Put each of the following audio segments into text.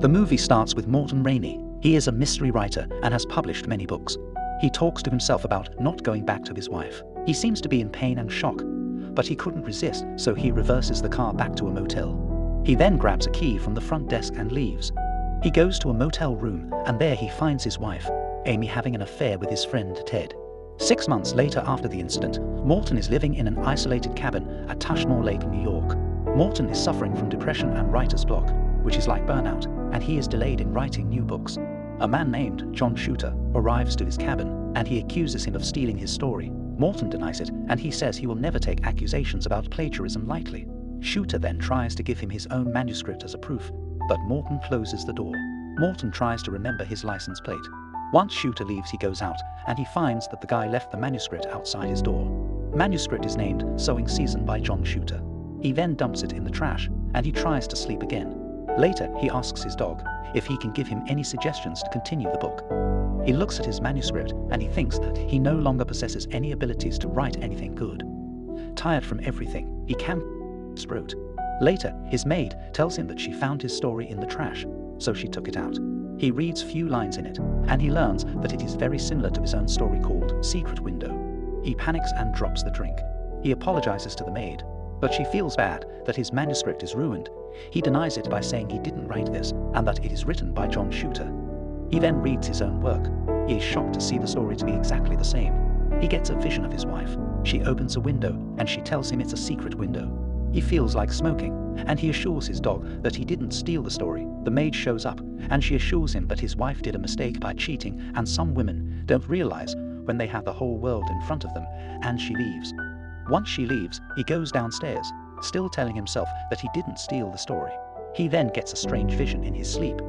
The movie starts with Mort Rainey. He is a mystery writer and has published many books. He talks to himself about not going back to his wife. He seems to be in pain and shock, but he couldn't resist, so he reverses the car back to a motel. He then grabs a key from the front desk and leaves. He goes to a motel room, and there he finds his wife, Amy, having an affair with his friend Ted. 6 months later after the incident, Morton is living in an isolated cabin at Tushmore Lake, New York. Morton is suffering from depression and writer's block, which is like burnout, and he is delayed in writing new books. A man named John Shooter arrives to his cabin, and he accuses him of stealing his story. Morton denies it, and he says he will never take accusations about plagiarism lightly. Shooter then tries to give him his own manuscript as a proof, but Morton closes the door. Morton tries to remember his license plate. Once Shooter leaves, he goes out, and he finds that the guy left the manuscript outside his door. Manuscript is named Sowing Season by John Shooter. He then dumps it in the trash, and he tries to sleep again. Later, he asks his dog if he can give him any suggestions to continue the book. He looks at his manuscript, and he thinks that he no longer possesses any abilities to write anything good. Tired from everything, he wrote. Later, his maid tells him that she found his story in the trash, so she took it out. He reads few lines in it, and he learns that it is very similar to his own story called Secret Window. He panics and drops the drink. He apologizes to the maid, but she feels bad that his manuscript is ruined. He denies it by saying he didn't write this, and that it is written by John Shooter. He then reads his own work. He is shocked to see the story to be exactly the same. He gets a vision of his wife. She opens a window, and she tells him it's a secret window. He feels like smoking, and he assures his dog that he didn't steal the story. The maid shows up, and she assures him that his wife did a mistake by cheating, and some women don't realize when they have the whole world in front of them, and she leaves. Once she leaves, he goes downstairs, still telling himself that he didn't steal the story. He then gets a strange vision in his sleep.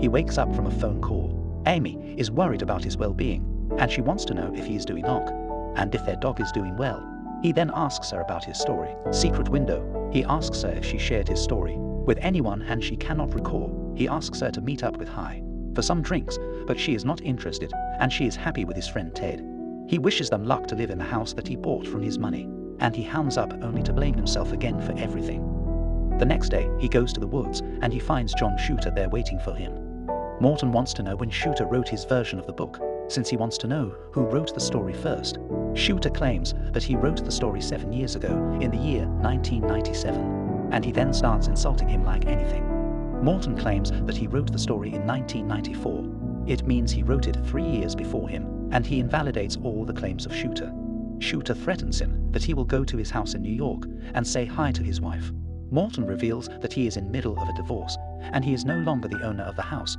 He wakes up from a phone call. Amy is worried about his well-being, and she wants to know if he is doing ok, and if their dog is doing well. He then asks her about his story, Secret Window. He asks her if she shared his story with anyone, and she cannot recall. He asks her to meet up with Hi for some drinks, but she is not interested, and she is happy with his friend Ted. He wishes them luck to live in the house that he bought from his money, and he hands up only to blame himself again for everything. The next day, he goes to the woods, and he finds John Shooter there waiting for him. Morton wants to know when Shooter wrote his version of the book, since he wants to know who wrote the story first. Shooter claims that he wrote the story 7 years ago, in the year 1997, and he then starts insulting him like anything. Morton claims that he wrote the story in 1994. It means he wrote it 3 years before him, and he invalidates all the claims of Shooter. Shooter threatens him that he will go to his house in New York and say hi to his wife. Morton reveals that he is in middle of a divorce, and he is no longer the owner of the house.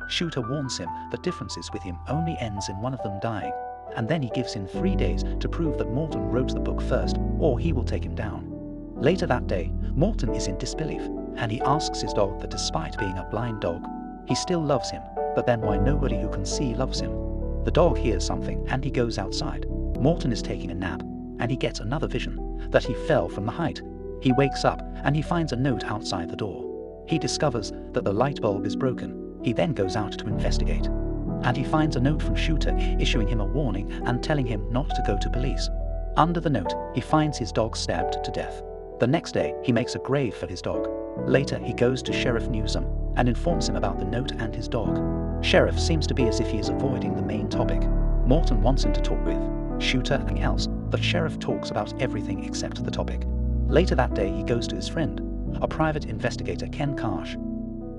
Shooter warns him that differences with him only ends in one of them dying, and then he gives him 3 days to prove that Morton wrote the book first, or he will take him down. Later that day, Morton is in disbelief, and he asks his dog that despite being a blind dog, he still loves him, but then why nobody who can see loves him. The dog hears something, and he goes outside. Morton is taking a nap, and he gets another vision, that he fell from the height. He wakes up, and he finds a note outside the door. He discovers that the light bulb is broken. He then goes out to investigate, and he finds a note from Shooter issuing him a warning and telling him not to go to police. Under the note, he finds his dog stabbed to death. The next day, he makes a grave for his dog. Later, he goes to Sheriff Newsom and informs him about the note and his dog. Sheriff seems to be as if he is avoiding the main topic. Morton wants him to talk with Shooter and anything else, but Sheriff talks about everything except the topic. Later that day, he goes to his friend, a private investigator, Ken Karsh.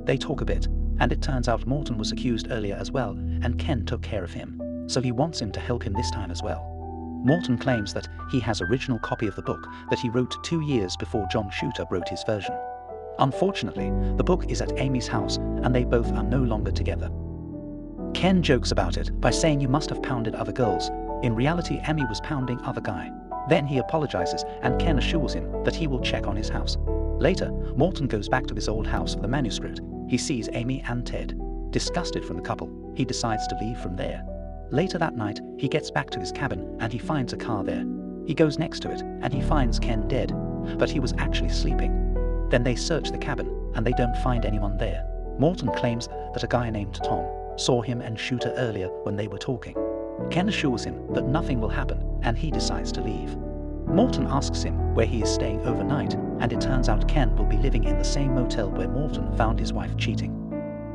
They talk a bit, and it turns out Morton was accused earlier as well, and Ken took care of him, so he wants him to help him this time as well. Morton claims that he has original copy of the book that he wrote 2 years before John Shooter wrote his version. Unfortunately, the book is at Amy's house, and they both are no longer together. Ken jokes about it by saying you must have pounded other girls. In reality, Amy was pounding other guy. Then he apologizes, and Ken assures him that he will check on his house. Later, Morton goes back to his old house for the manuscript. He sees Amy and Ted. Disgusted from the couple, he decides to leave from there. Later that night, he gets back to his cabin, and he finds a car there. He goes next to it, and he finds Ken dead, but he was actually sleeping. Then they search the cabin, and they don't find anyone there. Morton claims that a guy named Tom saw him and Shooter earlier when they were talking. Ken assures him that nothing will happen, and he decides to leave. Morton asks him where he is staying overnight, and it turns out Ken will be living in the same motel where Morton found his wife cheating.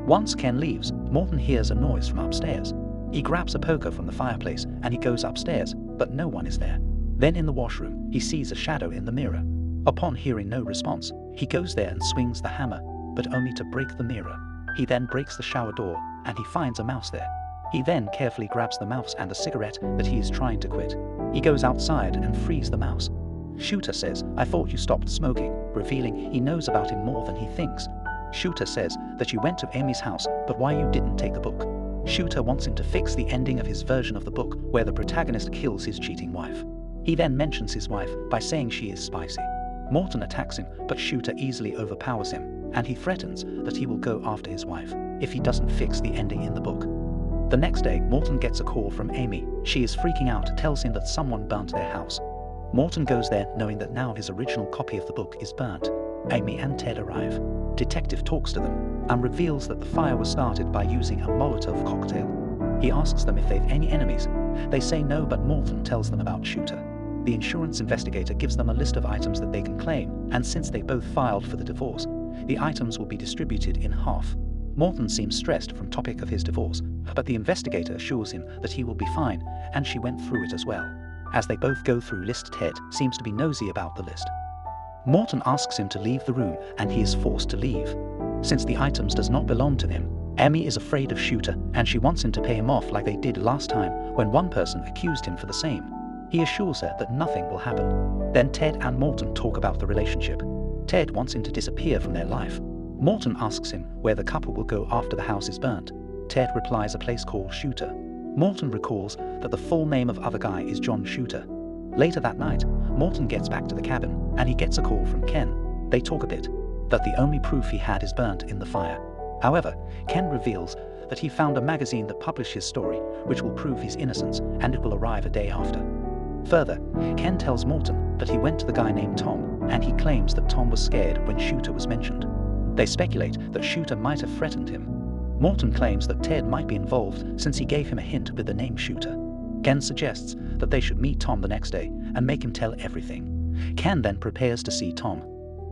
Once Ken leaves, Morton hears a noise from upstairs. He grabs a poker from the fireplace and he goes upstairs, but no one is there. Then in the washroom, he sees a shadow in the mirror. Upon hearing no response, he goes there and swings the hammer, but only to break the mirror. He then breaks the shower door and he finds a mouse there. He then carefully grabs the mouse and a cigarette that he is trying to quit. He goes outside and frees the mouse. Shooter says, "I thought you stopped smoking," revealing he knows about him more than he thinks. Shooter says that you went to Amy's house, but why you didn't take the book. Shooter wants him to fix the ending of his version of the book where the protagonist kills his cheating wife. He then mentions his wife by saying she is spicy. Morton attacks him, but Shooter easily overpowers him, and he threatens that he will go after his wife if he doesn't fix the ending in the book. The next day, Morton gets a call from Amy. She is freaking out, tells him that someone burnt their house. Morton goes there knowing that now his original copy of the book is burnt. Amy and Ted arrive. Detective talks to them and reveals that the fire was started by using a Molotov cocktail. He asks them if they've any enemies. They say no, but Morton tells them about Shooter. The insurance investigator gives them a list of items that they can claim, and since they both filed for the divorce, the items will be distributed in half. Morton seems stressed from topic of his divorce, but the investigator assures him that he will be fine, and she went through it as well. As they both go through list, Ted seems to be nosy about the list. Morton asks him to leave the room and he is forced to leave. Since the items does not belong to him, Amy is afraid of Shooter and she wants him to pay him off like they did last time when one person accused him for the same. He assures her that nothing will happen. Then Ted and Morton talk about the relationship. Ted wants him to disappear from their life. Morton asks him where the couple will go after the house is burnt. Ted replies a place called Shooter. Morton recalls that the full name of other guy is John Shooter. Later that night, Morton gets back to the cabin and he gets a call from Ken. They talk a bit, that the only proof he had is burnt in the fire. However, Ken reveals that he found a magazine that published his story, which will prove his innocence, and it will arrive a day after. Further, Ken tells Morton that he went to the guy named Tom, and he claims that Tom was scared when Shooter was mentioned. They speculate that Shooter might have threatened him. Morton claims that Ted might be involved since he gave him a hint with the name Shooter. Ken suggests that they should meet Tom the next day and make him tell everything. Ken then prepares to see Tom.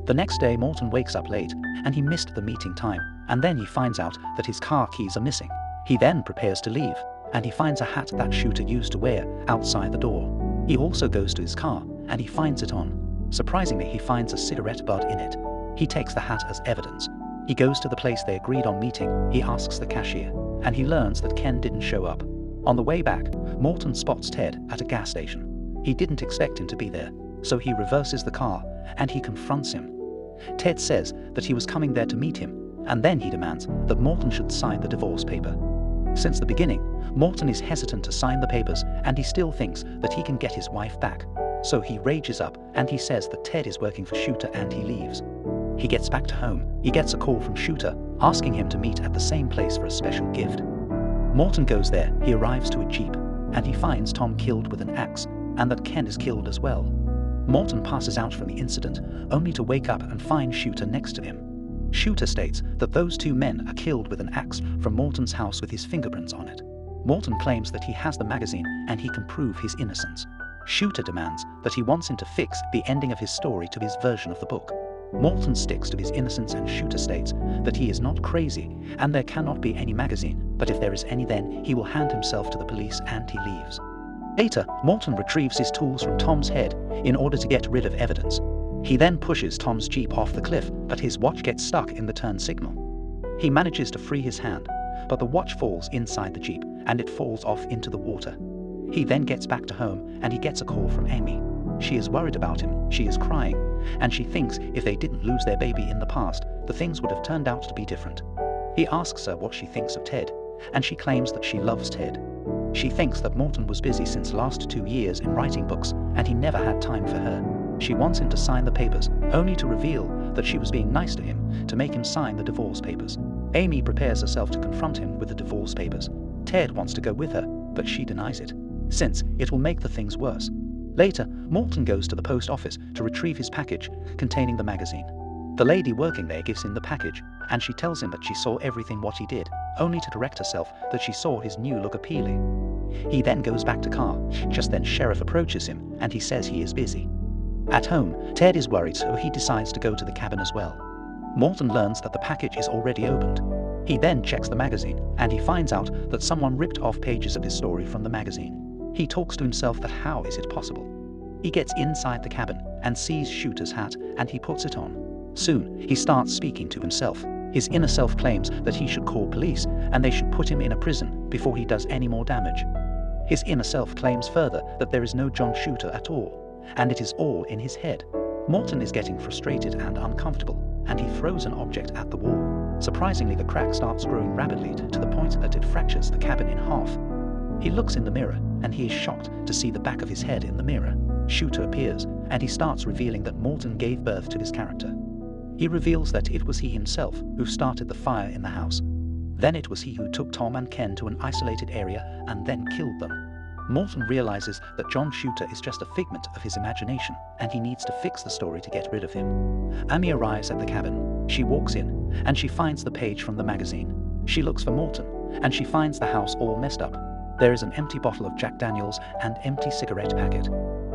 The next day, Morton wakes up late and he missed the meeting time, and then he finds out that his car keys are missing. He then prepares to leave and he finds a hat that Shooter used to wear outside the door. He also goes to his car and he finds it on. Surprisingly, he finds a cigarette butt in it. He takes the hat as evidence. He goes to the place they agreed on meeting. He asks the cashier and he learns that Ken didn't show up. On the way back, Morton spots Ted at a gas station. He didn't expect him to be there, so he reverses the car and he confronts him. Ted says that he was coming there to meet him, and then he demands that Morton should sign the divorce paper. Since the beginning, Morton is hesitant to sign the papers and he still thinks that he can get his wife back. So he rages up and he says that Ted is working for Shooter and he leaves. He gets back to home. He gets a call from Shooter asking him to meet at the same place for a special gift. Morton goes there. He arrives to a jeep and he finds Tom killed with an axe and that Ken is killed as well. Morton passes out from the incident only to wake up and find Shooter next to him. Shooter states that those two men are killed with an axe from Morton's house with his fingerprints on it. Morton claims that he has the magazine and he can prove his innocence. Shooter demands that he wants him to fix the ending of his story to his version of the book. Morton sticks to his innocence and Shooter states that he is not crazy and there cannot be any magazine, but if there is any then he will hand himself to the police and he leaves. Later, Morton retrieves his tools from Tom's head in order to get rid of evidence. He then pushes Tom's jeep off the cliff, but his watch gets stuck in the turn signal. He manages to free his hand, but the watch falls inside the jeep and it falls off into the water. He then gets back to home and he gets a call from Amy. She is worried about him, she is crying, and she thinks if they didn't lose their baby in the past, the things would have turned out to be different. He asks her what she thinks of Ted, and she claims that she loves Ted. She thinks that Morton was busy since the last 2 years in writing books, and he never had time for her. She wants him to sign the papers, only to reveal that she was being nice to him to make him sign the divorce papers. Amy prepares herself to confront him with the divorce papers. Ted wants to go with her, but she denies it, since it will make the things worse. Later, Morton goes to the post office to retrieve his package containing the magazine. The lady working there gives him the package, and she tells him that she saw everything what he did, only to correct herself that she saw his new look appealing. He then goes back to car. Just then Sheriff approaches him, and he says he is busy. At home, Ted is worried, so he decides to go to the cabin as well. Morton learns that the package is already opened. He then checks the magazine, and he finds out that someone ripped off pages of his story from the magazine. He talks to himself that how is it possible? He gets inside the cabin and sees Shooter's hat, and he puts it on. Soon, he starts speaking to himself. His inner self claims that he should call police and they should put him in a prison before he does any more damage. His inner self claims further that there is no John Shooter at all, and it is all in his head. Morton is getting frustrated and uncomfortable, and he throws an object at the wall. Surprisingly, the crack starts growing rapidly to the point that it fractures the cabin in half. He looks in the mirror, and he is shocked to see the back of his head in the mirror. Shooter appears, and he starts revealing that Morton gave birth to his character. He reveals that it was he himself who started the fire in the house. Then it was he who took Tom and Ken to an isolated area and then killed them. Morton realizes that John Shooter is just a figment of his imagination, and he needs to fix the story to get rid of him. Amy arrives at the cabin. She walks in, and she finds the page from the magazine. She looks for Morton, and she finds the house all messed up. There is an empty bottle of Jack Daniels and empty cigarette packet.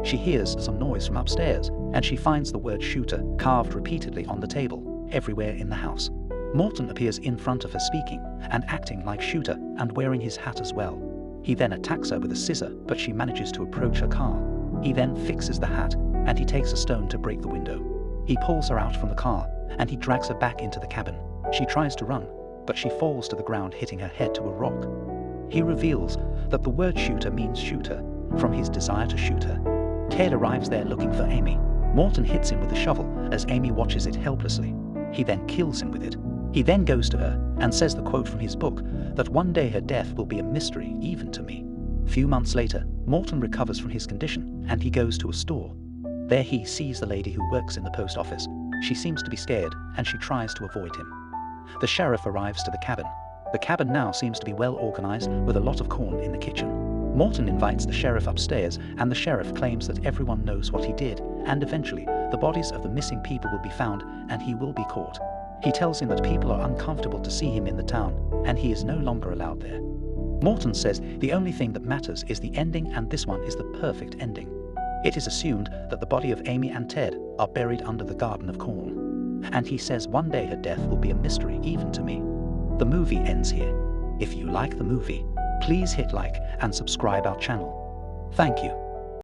She hears some noise from upstairs, and she finds the word shooter carved repeatedly on the table, everywhere in the house. Morton appears in front of her speaking and acting like Shooter and wearing his hat as well. He then attacks her with a scissor, but she manages to approach her car. He then fixes the hat, and he takes a stone to break the window. He pulls her out from the car, and he drags her back into the cabin. She tries to run, but she falls to the ground, hitting her head to a rock. He reveals that the word shooter means shooter, from his desire to shoot her. Ted arrives there looking for Amy. Morton hits him with a shovel as Amy watches it helplessly. He then kills him with it. He then goes to her and says the quote from his book, that one day her death will be a mystery even to me. Few months later, Morton recovers from his condition and he goes to a store. There he sees the lady who works in the post office. She seems to be scared and she tries to avoid him. The sheriff arrives to the cabin. The cabin now seems to be well organized with a lot of corn in the kitchen. Morton invites the sheriff upstairs, and the sheriff claims that everyone knows what he did, and eventually the bodies of the missing people will be found and he will be caught. He tells him that people are uncomfortable to see him in the town, and he is no longer allowed there. Morton says the only thing that matters is the ending, and this one is the perfect ending. It is assumed that the body of Amy and Ted are buried under the garden of corn. And he says one day her death will be a mystery even to me. The movie ends here. If you like the movie, please hit like and subscribe our channel. Thank you.